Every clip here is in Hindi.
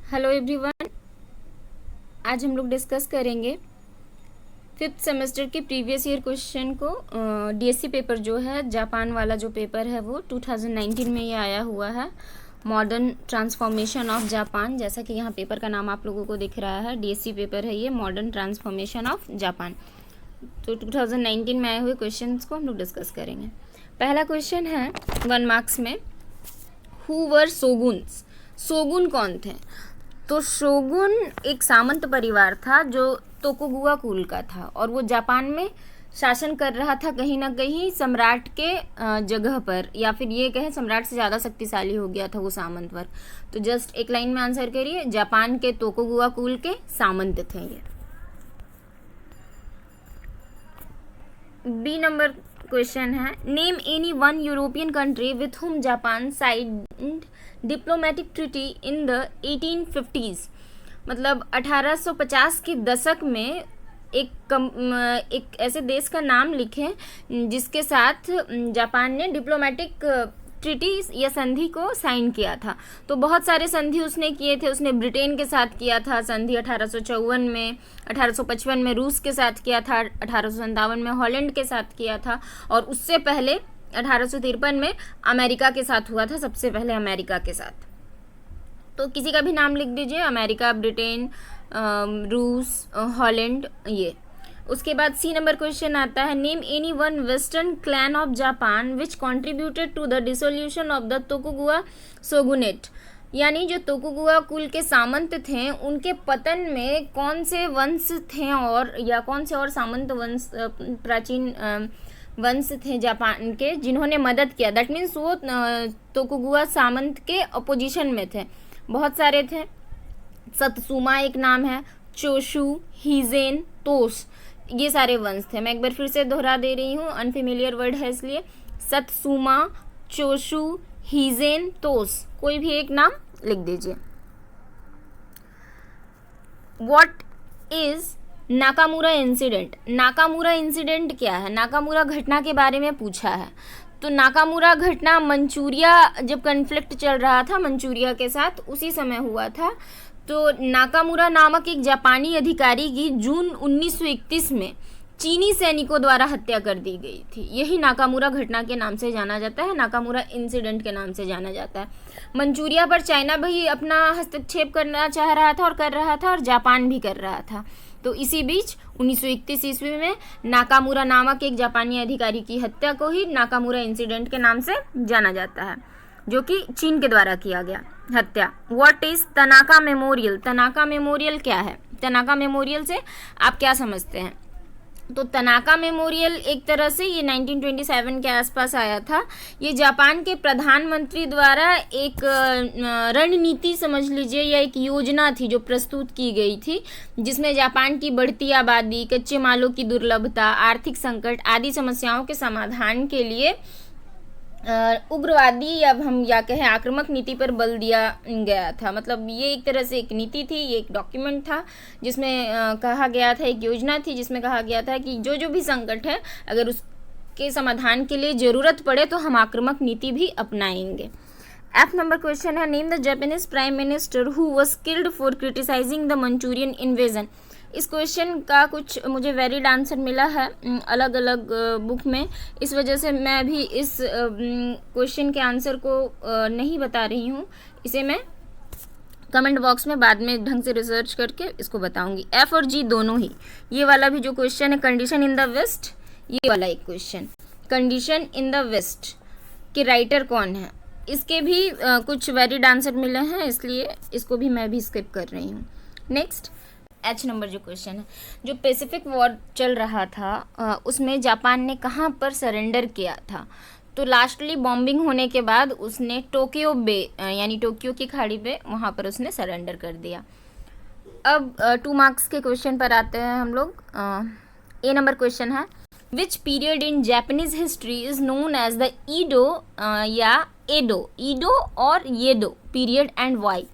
हेलो एवरीवन, आज हम लोग डिस्कस करेंगे फिफ्थ सेमेस्टर के प्रीवियस ईयर क्वेश्चन को। डीएससी पेपर जो है, जापान वाला जो पेपर है वो 2019 में ये आया हुआ है, मॉडर्न ट्रांसफॉर्मेशन ऑफ जापान। जैसा कि यहाँ पेपर का नाम आप लोगों को दिख रहा है, डीएससी पेपर है ये, मॉडर्न ट्रांसफॉर्मेशन ऑफ जापान। तो 2019 में आए हुए क्वेश्चंस को हम लोग डिस्कस करेंगे। पहला क्वेश्चन है 1 मार्क्स में, हु वर शोगुन्स। शोगुन कौन थे? तो शोगुन एक सामंत परिवार था जो तोकुगावा कुल का था, और वो जापान में शासन कर रहा था कहीं ना कहीं सम्राट के जगह पर, या फिर ये कहें सम्राट से ज़्यादा शक्तिशाली हो गया था वो सामंत वर्ग। तो जस्ट एक लाइन में आंसर करिए, जापान के तोकुगावा कुल के सामंत थे ये। बी नंबर क्वेश्चन है, name any one European country with whom Japan signed diplomatic treaty in the 1850s। मतलब 1850 के दशक में एक ऐसे देश का नाम लिखें जिसके साथ जापान ने डिप्लोमेटिक ट्रीटी या संधि को साइन किया था। तो बहुत सारे संधि उसने किए थे। उसने ब्रिटेन के साथ किया था संधि 1854 में, 1855 में रूस के साथ किया था, 1857 में हॉलैंड के साथ किया था, और उससे पहले 1853 में अमेरिका के साथ हुआ था, सबसे पहले अमेरिका के साथ। तो किसी का भी नाम लिख दीजिए, अमेरिका, ब्रिटेन, रूस, हॉलैंड, ये। उसके बाद सी नंबर क्वेश्चन आता है, name any one western clan of Japan which contributed to the dissolution of the Tokugawa shogunate. यानी जो तोकुगावा कुल के सामंत थे उनके पतन में कौन से वंश थे, और या कौन से और सामंत वंश, प्राचीन वंश थे जापान के जिन्होंने मदद किया। दैट मीन्स वो तोकुगावा सामंत के अपोजिशन में थे, बहुत सारे थे। सत्सुमा एक नाम है, चोशु, हिजेन, तोस, ये सारे वंश थे। मैं एक बार फिर से दोहरा दे रही हूँ, अनफेमिलियर वर्ड है इसलिए। सत्सुमा, चोशु, हिजेन, तोस, कोई भी एक नाम लिख दीजिए। What is Nakamura incident. Nakamura incident क्या है? नाकामुरा घटना के बारे में पूछा है। तो नाकामुरा घटना मंचूरिया, जब कन्फ्लिक्ट चल रहा था मंचूरिया के साथ, उसी समय हुआ था। तो नाकामुरा नामक एक जापानी अधिकारी की जून 1931 में चीनी सैनिकों द्वारा हत्या कर दी गई थी। यही नाकामुरा घटना के नाम से जाना जाता है, नाकामुरा इंसिडेंट के नाम से जाना जाता है। मंचूरिया पर चाइना भी अपना हस्तक्षेप करना चाह रहा था और कर रहा था, और जापान भी कर रहा था। तो इसी बीच 1931 ईस्वी में नाकामुरा नामक एक जापानी अधिकारी की हत्या को ही नाकामुरा इंसिडेंट के नाम से जाना जाता है, जो कि चीन के द्वारा किया गया हत्या। What is Tanaka memorial. Tanaka memorial क्या है? तनाका मेमोरियल से आप क्या समझते हैं? तो तनाका मेमोरियल एक तरह से ये 1927 के आसपास आया था। ये जापान के प्रधानमंत्री द्वारा एक रणनीति समझ लीजिए, या एक योजना थी जो प्रस्तुत की गई थी, जिसमें जापान की बढ़ती आबादी, कच्चे मालों की दुर्लभता, आर्थिक संकट आदि समस्याओं के समाधान के लिए उग्रवादी या हम या कहें आक्रामक नीति पर बल दिया गया था। मतलब ये एक तरह से एक नीति थी, ये एक डॉक्यूमेंट था जिसमें कहा गया था, एक योजना थी जिसमें कहा गया था कि जो जो भी संकट है, अगर उसके समाधान के लिए ज़रूरत पड़े तो हम आक्रामक नीति भी अपनाएंगे। एफ नंबर क्वेश्चन है, name the Japanese prime minister who was killed for criticising the Manchurian invasion. इस क्वेश्चन का कुछ मुझे वैलिड आंसर मिला है अलग अलग बुक में, इस वजह से मैं भी इस क्वेश्चन के आंसर को नहीं बता रही हूँ। इसे मैं कमेंट बॉक्स में बाद में ढंग से रिसर्च करके इसको बताऊंगी। एफ और जी दोनों ही। ये वाला भी जो क्वेश्चन है, कंडीशन इन द वेस्ट, ये वाला एक question, condition in the west के राइटर कौन है, इसके भी कुछ वैलिड आंसर मिले हैं, इसलिए इसको भी मैं भी स्किप कर रही हूँ। नेक्स्ट एच नंबर जो क्वेश्चन है, जो पैसिफिक वॉर चल रहा था उसमें जापान ने कहाँ पर सरेंडर किया था? तो लास्टली बॉम्बिंग होने के बाद उसने टोक्यो बे, यानी टोक्यो की खाड़ी पे, वहाँ पर उसने सरेंडर कर दिया। अब 2 मार्क्स के क्वेश्चन पर आते हैं हम लोग। ए नंबर क्वेश्चन है, which period in Japanese history is known as the Edo या एडो, ईडो और Yedo period and why.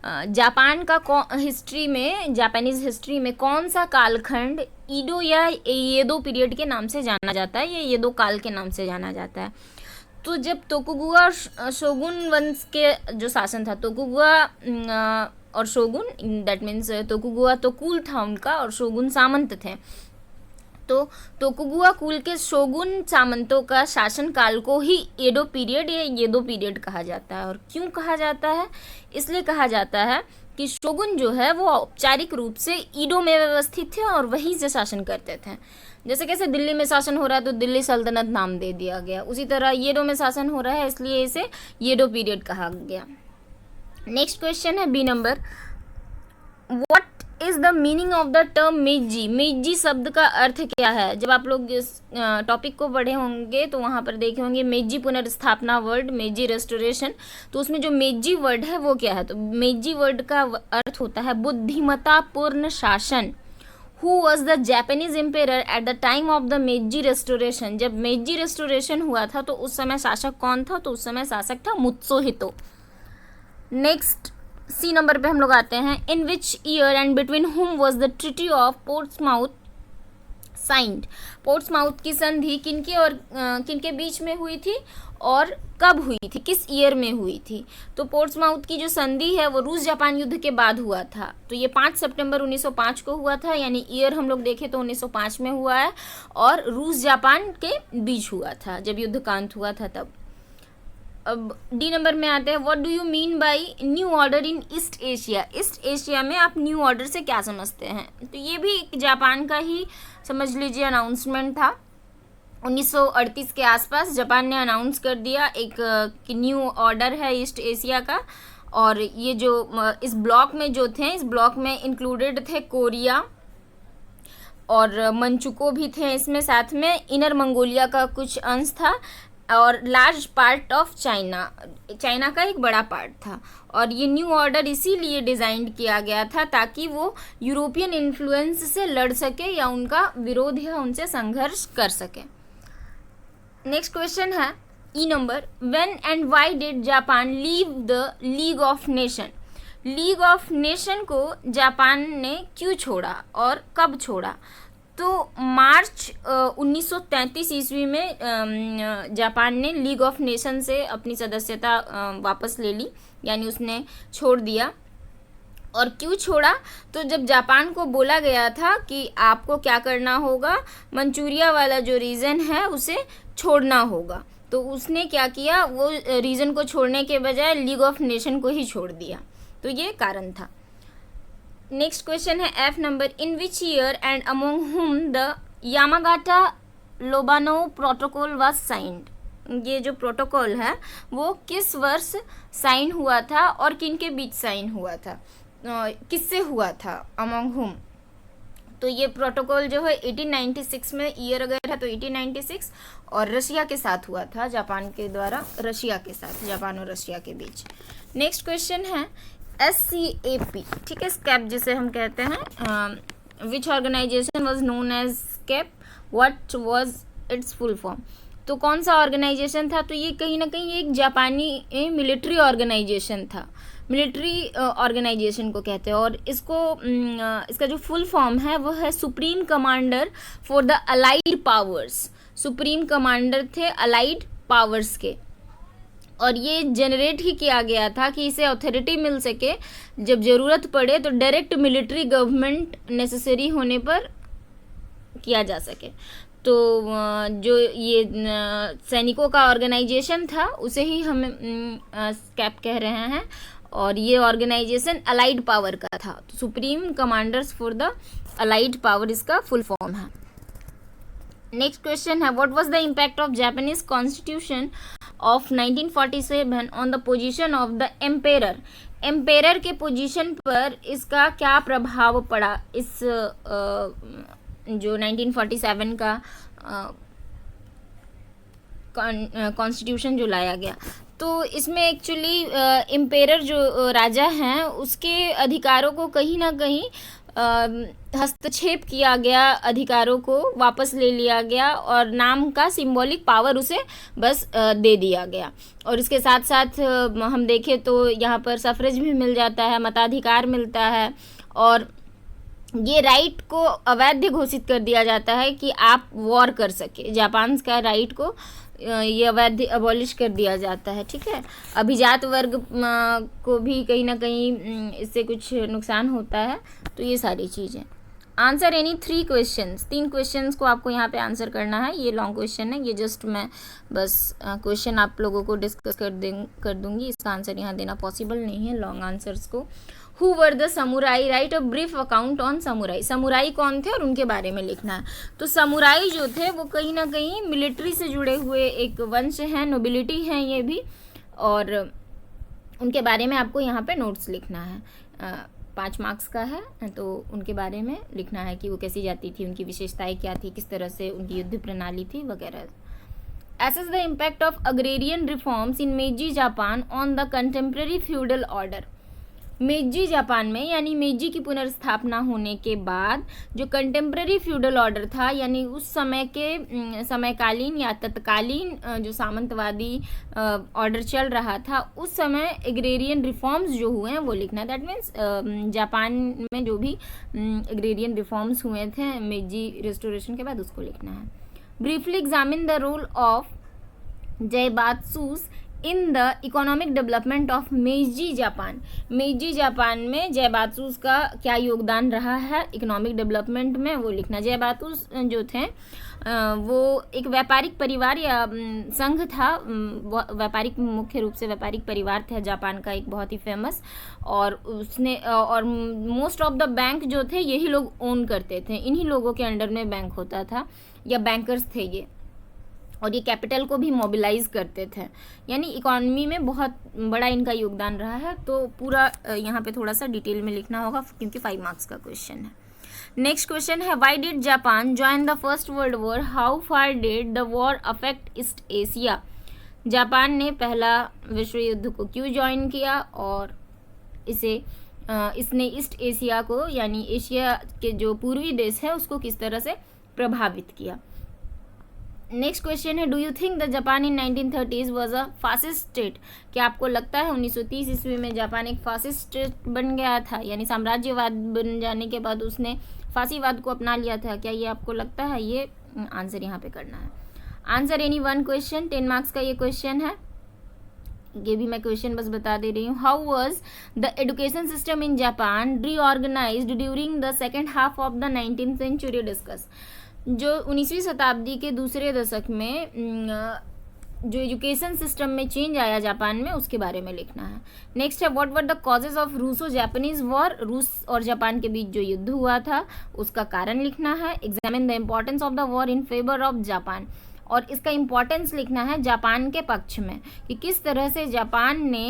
Japan का हिस्ट्री में, जापानीज हिस्ट्री में कौन सा कालखंड ईडो या येदो पीरियड के नाम से जाना जाता है, या येदो काल के नाम से जाना जाता है? तो जब तोकुगावा शोगुन वंश के जो शासन था, तोकुगावा और शोगुन, दैट मीन्स तोकुगवा तो कुल था उनका और शोगुन सामंत थे। तो तोकुगवा कुल के शोगुन सामंतों का शासन काल को ही एडो पीरियड या येदो पीरियड कहा जाता है। और क्यों कहा जाता है? इसलिए कहा जाता है कि शोगुन जो है वो औपचारिक रूप से ईडो में व्यवस्थित थे और वहीं से शासन करते थे। जैसे कैसे दिल्ली में शासन हो रहा है तो दिल्ली सल्तनत नाम दे दिया गया, उसी तरह येडो में शासन हो रहा है इसलिए इसे येडो पीरियड कहा गया। नेक्स्ट क्वेश्चन है B number, what is the meaning of the term Meiji? Meiji शब्द का अर्थ क्या है? जब आप लोग इस टॉपिक को पढ़े होंगे तो वहाँ पर देखे होंगे मेइजी पुनर्स्थापना वर्ड, मेइजी रेस्टोरेशन। तो उसमें जो मेइजी वर्ड है वो क्या है? तो मेइजी वर्ड का अर्थ होता है बुद्धिमत्ता पूर्ण शासन। Who was the Japanese emperor at the time of the Meiji restoration? जब मेइजी रेस्टोरेशन हुआ था तो उस समय शासक कौन था? तो उस समय शासक था मुत्सुहितो। नेक्स्ट सी नंबर पे हम लोग आते हैं, इन विच ईयर एंड बिटवीन हुम was the treaty of Portsmouth signed? Portsmouth की संधि किनके और किनके बीच में हुई थी और कब हुई थी, किस ईयर में हुई थी? तो पोर्ट्समाउथ की जो संधि है वो रूस जापान युद्ध के बाद हुआ था। तो ये 5 सितंबर 1905 को हुआ था, यानी ईयर हम लोग देखें तो 1905 में हुआ है और रूस जापान के बीच हुआ था जब युद्ध का अंत हुआ था तब। अब डी नंबर में आते हैं, what do you mean by new order in east Asia? East Asia में आप न्यू ऑर्डर से क्या समझते हैं? तो ये भी एक जापान का ही समझ लीजिए अनाउंसमेंट था। 1938 के आसपास जापान ने अनाउंस कर दिया एक कि न्यू ऑर्डर है ईस्ट एशिया का। और ये जो इस ब्लॉक में जो थे, इस ब्लॉक में इंक्लूडेड थे कोरिया और मंचुको भी थे इसमें, साथ में इनर मंगोलिया का कुछ अंश था और large part of China, China का एक बड़ा पार्ट था। और ये न्यू ऑर्डर इसीलिए डिज़ाइन किया गया था ताकि वो यूरोपियन इन्फ्लुएंस से लड़ सके या उनका विरोध या उनसे संघर्ष कर सके। नेक्स्ट क्वेश्चन है E number, when and why did Japan leave the League of Nation? League of Nation को जापान ने क्यों छोड़ा और कब छोड़ा? तो मार्च 1933 ईस्वी में जापान ने लीग ऑफ नेशन से अपनी सदस्यता वापस ले ली, यानी उसने छोड़ दिया। और क्यों छोड़ा? तो जब जापान को बोला गया था कि आपको क्या करना होगा, मंचूरिया वाला जो रीजन है उसे छोड़ना होगा, तो उसने क्या किया, वो रीजन को छोड़ने के बजाय लीग ऑफ नेशन को ही छोड़ दिया। तो ये कारण था। नेक्स्ट क्वेश्चन है F number, in which year and among whom the Yamagata Lobanov protocol was signed? ये जो प्रोटोकॉल है वो किस वर्ष साइन हुआ था और किन के बीच साइन हुआ था, किससे हुआ था अमोंग हुम? तो ये प्रोटोकॉल जो है 1896 में, ईयर अगर है तो 1896, और रशिया के साथ हुआ था, जापान के द्वारा रशिया के साथ, जापान और रशिया के बीच। नेक्स्ट क्वेश्चन है SCAP, ठीक है, स्कैप जिसे हम कहते हैं, which organization was known as SCAP, what was its full form? तो कौन सा ऑर्गेनाइजेशन था? तो ये कहीं ना कहीं एक जापानी मिलिट्री ऑर्गेनाइजेशन था, मिलिट्री ऑर्गेनाइजेशन को कहते हैं। और इसको इसका जो फुल फॉर्म है वो है supreme commander for the allied powers. Supreme commander थे अलाइड पावर्स के, और ये जनरेट ही किया गया था कि इसे अथॉरिटी मिल सके जब ज़रूरत पड़े तो डायरेक्ट मिलिट्री गवर्नमेंट नेसेसरी होने पर किया जा सके। तो जो ये सैनिकों का ऑर्गेनाइजेशन था उसे ही हम स्कैप कह रहे हैं, और ये ऑर्गेनाइजेशन अलाइड पावर का था। तो supreme commanders for the allied power इसका फुल फॉर्म है। नेक्स्ट क्वेश्चन है, what was the impact of Japanese constitution of 1947 on the position of the emperor? Emperor के पोजीशन पर इसका क्या प्रभाव पड़ा? इस जो 1947 का कॉन्स्टिट्यूशन जो लाया गया, तो इसमें एक्चुअली एम्पेरर जो राजा हैं उसके अधिकारों को कहीं ना कहीं हस्तक्षेप किया गया, अधिकारों को वापस ले लिया गया और नाम का सिंबॉलिक पावर उसे बस दे दिया गया। और इसके साथ साथ हम देखें तो यहाँ पर सफरेज भी मिल जाता है, मताधिकार मिलता है, और ये राइट को अवैध घोषित कर दिया जाता है कि आप वॉर कर सके। जापान का राइट को ये अवैध अबॉलिश कर दिया जाता है, ठीक है। अभिजात वर्ग को भी कहीं ना कहीं इससे कुछ नुकसान होता है। तो ये सारी चीज़ें। आंसर एनी 3 क्वेश्चंस, 3 क्वेश्चंस को आपको यहाँ पे आंसर करना है। ये लॉन्ग क्वेश्चन है, ये जस्ट मैं बस क्वेश्चन आप लोगों को डिस्कस कर दूंगी। इसका आंसर यहाँ देना पॉसिबल नहीं है लॉन्ग आंसर्स को। Who were the samurai, right a brief account on samurai. Samurai कौन थे और उनके बारे में लिखना है। तो समुराई जो थे वो कहीं ना कहीं मिलिट्री से जुड़े हुए एक वंश हैं, नोबिलिटी हैं ये भी, और उनके बारे में आपको यहाँ पे नोट्स लिखना है। 5 मार्क्स का है, तो उनके बारे में लिखना है कि वो कैसी जाती थी, उनकी विशेषताएं क्या थी, किस तरह से उनकी युद्ध प्रणाली थी वगैरह। Assess the impact of agrarian reforms in Meiji Japan on the contemporary feudal order। Meiji Japan में, यानी मेइजी की पुनर्स्थापना होने के बाद जो कंटेम्प्रेरी फ्यूडल ऑर्डर था, यानी उस समय के समयकालीन या तत्कालीन जो सामंतवादी ऑर्डर चल रहा था, उस समय एग्रेरियन रिफॉर्म्स जो हुए हैं वो लिखना है। दैट मीन्स जापान में जो भी एग्रेरियन रिफॉर्म्स हुए थे मेइजी रिस्टोरेशन के बाद, उसको लिखना है। Briefly examine the role of zaibatsus in the economic development of Meiji Japan. Meiji Japan में जैबात्सुस का क्या योगदान रहा है इकोनॉमिक डेवलपमेंट में, वो लिखना। जैबात्सुस जो थे वो एक व्यापारिक परिवार या संघ था, व्यापारिक, मुख्य रूप से व्यापारिक परिवार था जापान का एक बहुत ही फेमस, और उसने और मोस्ट ऑफ द बैंक जो थे यही लोग ओन करते थे, इन्हीं लोगों के अंडर में बैंक होता था या बैंकर्स थे ये, और ये कैपिटल को भी मोबिलाइज करते थे, यानी इकोनॉमी में बहुत बड़ा इनका योगदान रहा है। तो पूरा यहाँ पे थोड़ा सा डिटेल में लिखना होगा क्योंकि 5 मार्क्स का क्वेश्चन है। नेक्स्ट क्वेश्चन है, why did Japan join the first world war, how far did the war affect east Asia. Japan ने पहला विश्व युद्ध को क्यों ज्वाइन किया और इसने ईस्ट एशिया को, यानी एशिया के जो पूर्वी देश है उसको किस तरह से प्रभावित किया। नेक्स्ट क्वेश्चन है, do you think the Japan in 1930s was a fascist state. क्या आपको लगता है 1930 ईस्वी में जापान एक फासिस्ट स्टेट बन गया था, यानी साम्राज्यवाद बन जाने के बाद उसने फासीवाद को अपना लिया था, क्या ये आपको लगता है? ये आंसर यहाँ पे करना है। आंसर एनी 1 क्वेश्चन, 10 मार्क्स का ये क्वेश्चन है, ये भी मैं क्वेश्चन बस बता दे रही हूँ। How was the education system in Japan reorganized during the second half of the 19th century, discuss. जो 19वीं शताब्दी के दूसरे दशक में जो एजुकेशन सिस्टम में चेंज आया जापान में, उसके बारे में लिखना है। नेक्स्ट है, what were the causes of Russo Japanese war. रूस और जापान के बीच जो युद्ध हुआ था उसका कारण लिखना है। Examine the importance of the war in favour of Japan, और इसका इम्पोर्टेंस लिखना है जापान के पक्ष में, कि किस तरह से जापान ने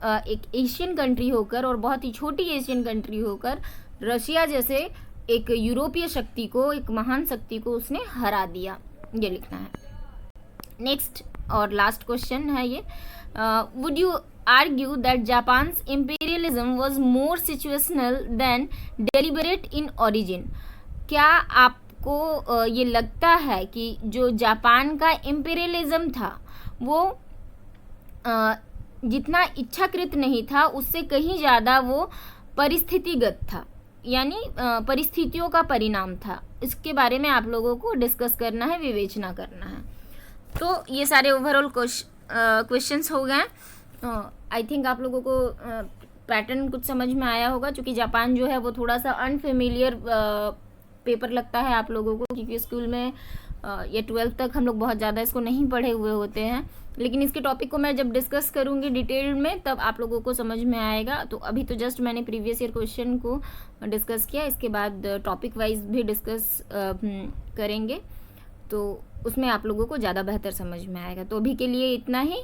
एक एशियन कंट्री होकर और बहुत ही छोटी एशियन कंट्री होकर रशिया जैसे एक यूरोपीय शक्ति को, एक महान शक्ति को उसने हरा दिया, ये लिखना है। नेक्स्ट और लास्ट क्वेश्चन है ये, would you argue that Japan's imperialism was more situational than deliberate in origin. क्या आपको ये लगता है कि जो जापान का इम्पीरियलिज्म था वो जितना इच्छाकृत नहीं था, उससे कहीं ज़्यादा वो परिस्थितिगत था, यानी परिस्थितियों का परिणाम था। इसके बारे में आप लोगों को डिस्कस करना है, विवेचना करना है। तो ये सारे ओवरऑल क्वेश्चंस हो गए। आई थिंक आप लोगों को पैटर्न कुछ समझ में आया होगा, क्योंकि जापान जो है वो थोड़ा सा अनफेमिलियर पेपर लगता है आप लोगों को, क्योंकि स्कूल में या 12th तक हम लोग बहुत ज़्यादा इसको नहीं पढ़े हुए होते हैं, लेकिन इसके टॉपिक को मैं जब डिस्कस करूँगी डिटेल में तब आप लोगों को समझ में आएगा। तो अभी तो जस्ट मैंने प्रीवियस ईयर क्वेश्चन को डिस्कस किया, इसके बाद टॉपिक वाइज भी डिस्कस करेंगे, तो उसमें आप लोगों को ज़्यादा बेहतर समझ में आएगा। तो अभी के लिए इतना ही।